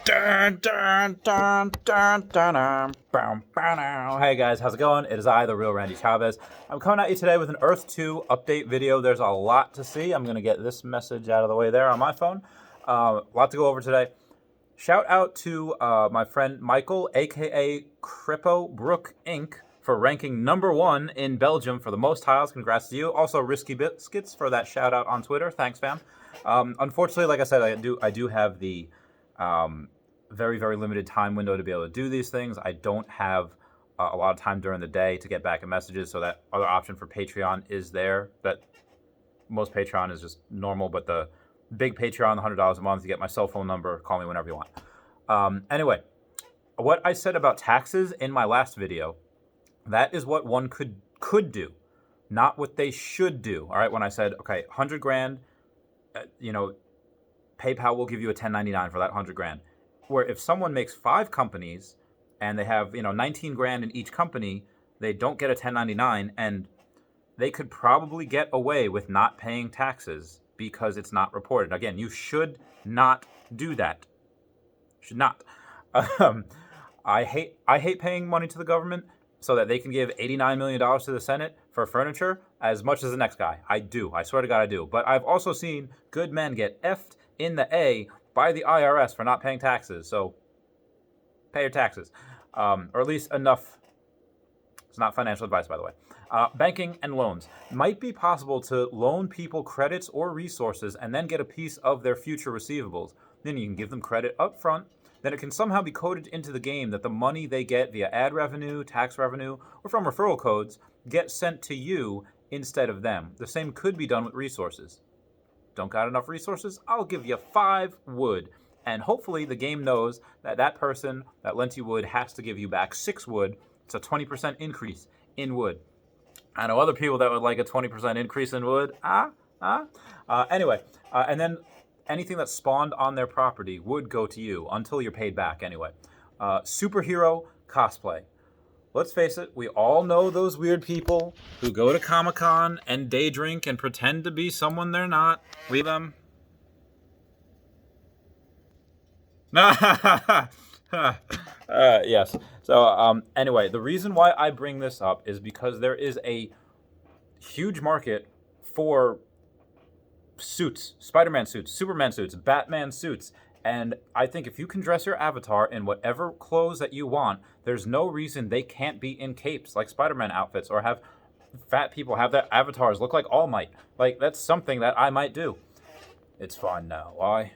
Dun, dun, dun, dun, dun, dun, bow, bow, now. Hey guys, how's it going? It is I, the real Randy Chavez. I'm coming at you today with an Earth 2 update video. There's a lot to see. I'm going to get this message out of the way there on my phone. A lot to go over today. Shout out to my friend Michael, aka Crippo Brook Inc., for ranking #1 in Belgium for the most tiles. Congrats to you. Also, Risky Biscuits for that shout out on Twitter. Thanks, fam. Unfortunately, like I said, I do have the very, very limited time window to be able to do these things. I don't have a lot of time during the day to get back in messages, so that other option for Patreon is there. But most Patreon is just normal, but the big Patreon, the $100 a month, you get my cell phone number, call me whenever you want. Anyway, what I said about taxes in my last video, that is what one could do, not what they should do. All right, when I said, okay, 100 grand, PayPal will give you a 1099 for that 100 grand. Where if someone makes 5 companies and they have 19 grand in each company, they don't get a 1099, and they could probably get away with not paying taxes because it's not reported. Again, you should not do that. Should not. I hate paying money to the government so that they can give $89 million to the Senate for furniture as much as the next guy. I do. I swear to God I do. But I've also seen good men get effed in the A by the IRS for not paying taxes. So pay your taxes. Or at least enough. It's not financial advice, by the way. Banking and loans. Might be possible to loan people credits or resources and then get a piece of their future receivables. Then you can give them credit up front. Then it can somehow be coded into the game that the money they get via ad revenue, tax revenue, or from referral codes get sent to you instead of them. The same could be done with resources. Don't got enough resources? I'll give you 5 wood. And hopefully the game knows that that person that lent you wood has to give you back 6 wood. It's a 20% increase in wood. I know other people that would like a 20% increase in wood. Anyway, and then anything that's spawned on their property would go to you until you're paid back anyway. Superhero cosplay. Let's face it, we all know those weird people who go to Comic-Con and day drink and pretend to be someone they're not. We them. Yes. So anyway, the reason why I bring this up is because there is a huge market for suits, Spider-Man suits, Superman suits, Batman suits. And I think if you can dress your avatar in whatever clothes that you want, there's no reason they can't be in capes like Spider-Man outfits, or have fat people have their avatars look like All Might. Like, that's something that I might do. It's fine now. Why?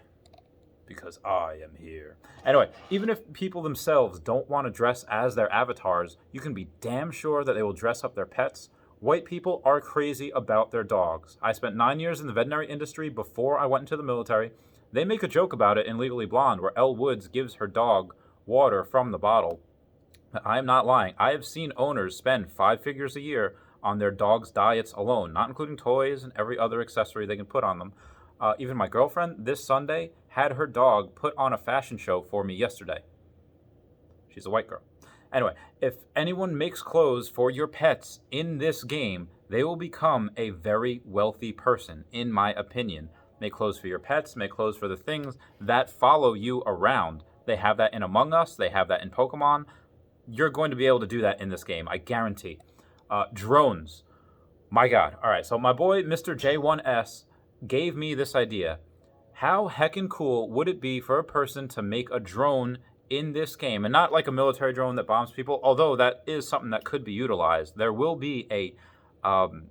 Because I am here. Anyway, even if people themselves don't want to dress as their avatars, you can be damn sure that they will dress up their pets. White people are crazy about their dogs. I spent 9 years in the veterinary industry before I went into the military. They make a joke about it in Legally Blonde, where Elle Woods gives her dog water from the bottle. I am not lying. I have seen owners spend 5 figures a year on their dog's diets alone, not including toys and every other accessory they can put on them. Even my girlfriend this Sunday had her dog put on a fashion show for me yesterday. She's a white girl. Anyway, if anyone makes clothes for your pets in this game, they will become a very wealthy person, in my opinion. Make clothes for your pets, make clothes for the things that follow you around. They have that in Among Us, they have that in Pokemon. You're going to be able to do that in this game, I guarantee. Drones. My God. All right, so my boy, Mr. J1S, gave me this idea. How heckin' cool would it be for a person to make a drone in this game? And not like a military drone that bombs people, although that is something that could be utilized. There will be a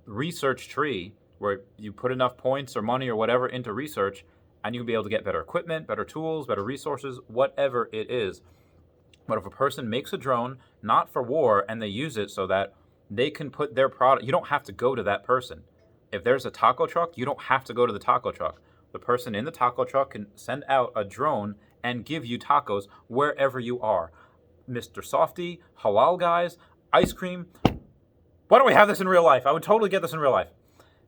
research tree where you put enough points or money or whatever into research, and you'll be able to get better equipment, better tools, better resources, whatever it is. But if a person makes a drone, not for war, and they use it so that they can put their product, you don't have to go to that person. If there's a taco truck, you don't have to go to the taco truck. The person in the taco truck can send out a drone and give you tacos wherever you are. Mr. Softy, halal guys, ice cream. Why don't we have this in real life? I would totally get this in real life.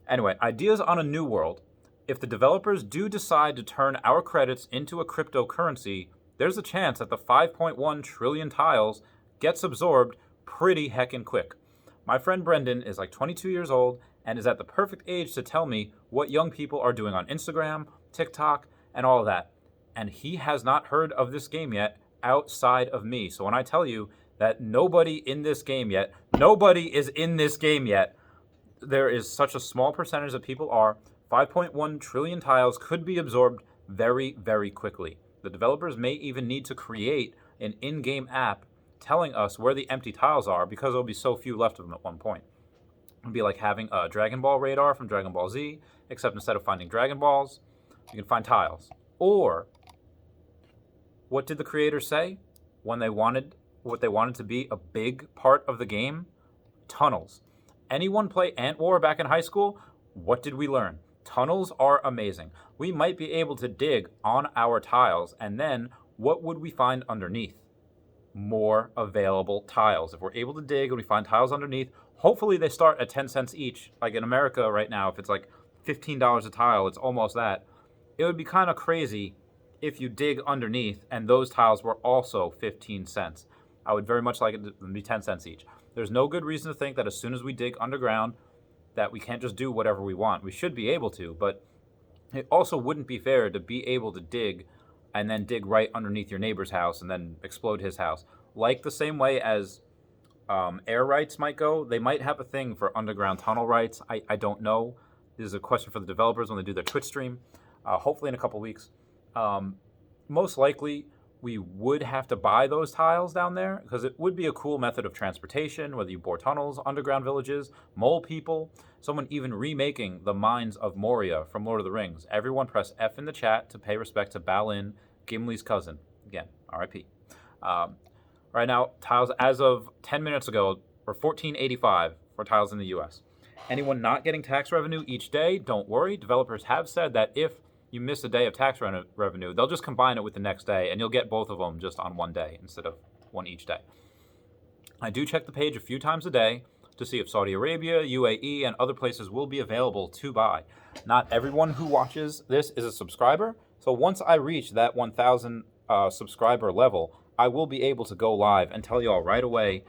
Anyway, ideas on a new world. If the developers do decide to turn our credits into a cryptocurrency, there's a chance that the 5.1 trillion tiles gets absorbed pretty heckin' quick. My friend Brendan is like 22 years old and is at the perfect age to tell me what young people are doing on Instagram, TikTok, and all of that. and he has not heard of this game yet outside of me. So when I tell you that nobody in this game yet, nobody is in this game yet, there is such a small percentage that people are. 5.1 trillion tiles could be absorbed very, very quickly. The developers may even need to create an in-game app telling us where the empty tiles are because there'll be so few left of them at one point. It'd be like having a Dragon Ball radar from Dragon Ball Z, except instead of finding Dragon Balls, you can find tiles. Or, what did the creators say when they wanted what they wanted to be a big part of the game? Tunnels. Anyone play Ant War back in high school? What did we learn? Tunnels are amazing. We might be able to dig on our tiles, and then what would we find underneath? More available tiles. If we're able to dig and we find tiles underneath, hopefully they start at 10 cents each. Like in America right now, if it's like $15 a tile, it's almost that. It would be kind of crazy if you dig underneath and those tiles were also 15 cents. I would very much like it to be 10 cents each. There's no good reason to think that as soon as we dig underground that we can't just do whatever we want. We should be able to, but it also wouldn't be fair to be able to dig and then dig right underneath your neighbor's house and then explode his house. Like the same way as air rights might go, they might have a thing for underground tunnel rights. I don't know. This is a question for the developers when they do their Twitch stream, hopefully in a couple weeks. Most likely, we would have to buy those tiles down there because it would be a cool method of transportation, whether you bore tunnels, underground villages, mole people, someone even remaking the Mines of Moria from Lord of the Rings. Everyone press F in the chat to pay respect to Balin, Gimli's cousin. Again, RIP. Right now, tiles as of 10 minutes ago were $14.85 for tiles in the US. Anyone not getting tax revenue each day, don't worry. Developers have said that if you miss a day of tax revenue, they'll just combine it with the next day, and you'll get both of them just on one day instead of one each day. I do check the page a few times a day to see if Saudi Arabia, UAE, and other places will be available to buy. Not everyone who watches this is a subscriber, so once I reach that 1,000 subscriber level, I will be able to go live and tell you all right away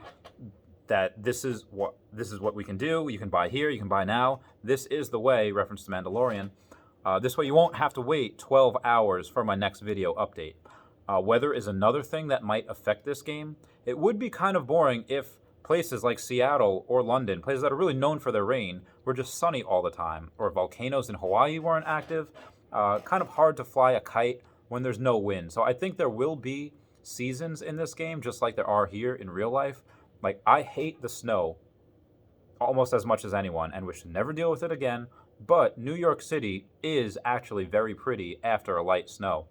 that this is what we can do. You can buy here, you can buy now. This is the way, reference to Mandalorian. This way you won't have to wait 12 hours for my next video update. Weather is another thing that might affect this game. It would be kind of boring if places like Seattle or London, places that are really known for their rain, were just sunny all the time, or volcanoes in Hawaii weren't active. Kind of hard to fly a kite when there's no wind. So I think there will be seasons in this game, just like there are here in real life. Like, I hate the snow almost as much as anyone and wish to never deal with it again. But New York City is actually very pretty after a light snow.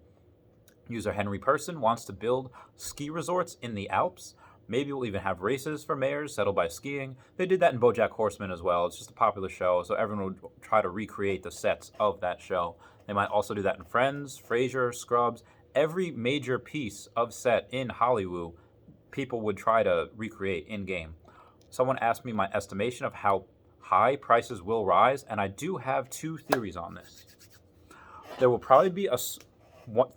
User Henry Person wants to build ski resorts in the Alps. Maybe we'll even have races for mayors settled by skiing. They did that in BoJack Horseman as well. It's just a popular show, so everyone would try to recreate the sets of that show. They might also do that in Friends, Frasier, Scrubs. Every major piece of set in Hollywood, people would try to recreate in-game. Someone asked me my estimation of how high prices will rise, and I do have two theories on this. There will probably be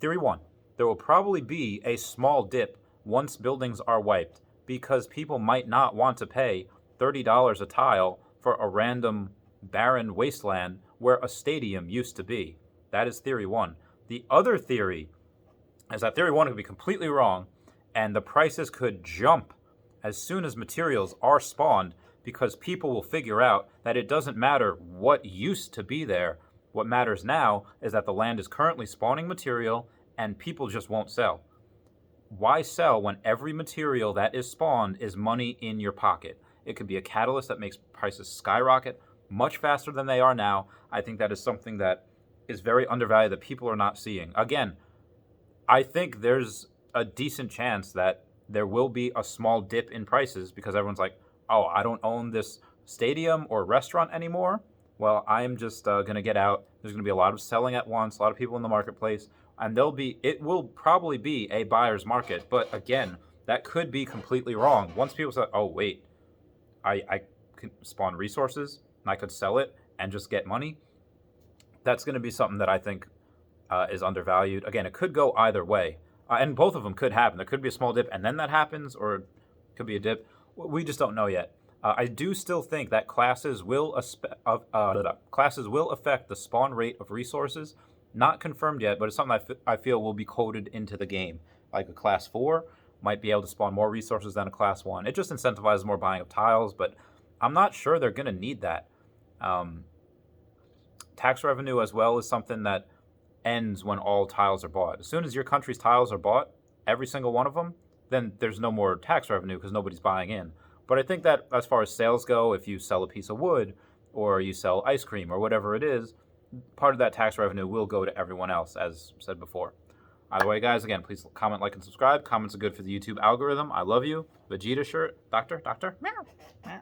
theory one, there will probably be a small dip once buildings are wiped because people might not want to pay $30 a tile for a random barren wasteland where a stadium used to be. That is theory one. The other theory is that theory one could be completely wrong and the prices could jump as soon as materials are spawned because people will figure out that it doesn't matter what used to be there. What matters now is that the land is currently spawning material and people just won't sell. Why sell when every material that is spawned is money in your pocket? It could be a catalyst that makes prices skyrocket much faster than they are now. I think that is something that is very undervalued that people are not seeing. Again, I think there's a decent chance that there will be a small dip in prices because everyone's like, oh, I don't own this stadium or restaurant anymore. Well, I'm just going to get out. There's going to be a lot of selling at once, a lot of people in the marketplace, and it will probably be a buyer's market. But again, that could be completely wrong. Once people say, oh, wait, I can spawn resources and I could sell it and just get money, that's going to be something that I think is undervalued. Again, it could go either way, and both of them could happen. There could be a small dip and then that happens, or it could be a dip. We just don't know yet. I do still think that classes will affect the spawn rate of resources. Not confirmed yet, but it's something I feel will be coded into the game. Like a class 4 might be able to spawn more resources than a class 1. It just incentivizes more buying of tiles, but I'm not sure they're going to need that. Tax revenue as well is something that ends when all tiles are bought. As soon as your country's tiles are bought, every single one of them, then there's no more tax revenue because nobody's buying in. But I think that as far as sales go, if you sell a piece of wood or you sell ice cream or whatever it is, part of that tax revenue will go to everyone else, as said before. Either way, guys, again, please comment, like, and subscribe. Comments are good for the YouTube algorithm. I love you. Vegeta shirt. Doctor. Meow.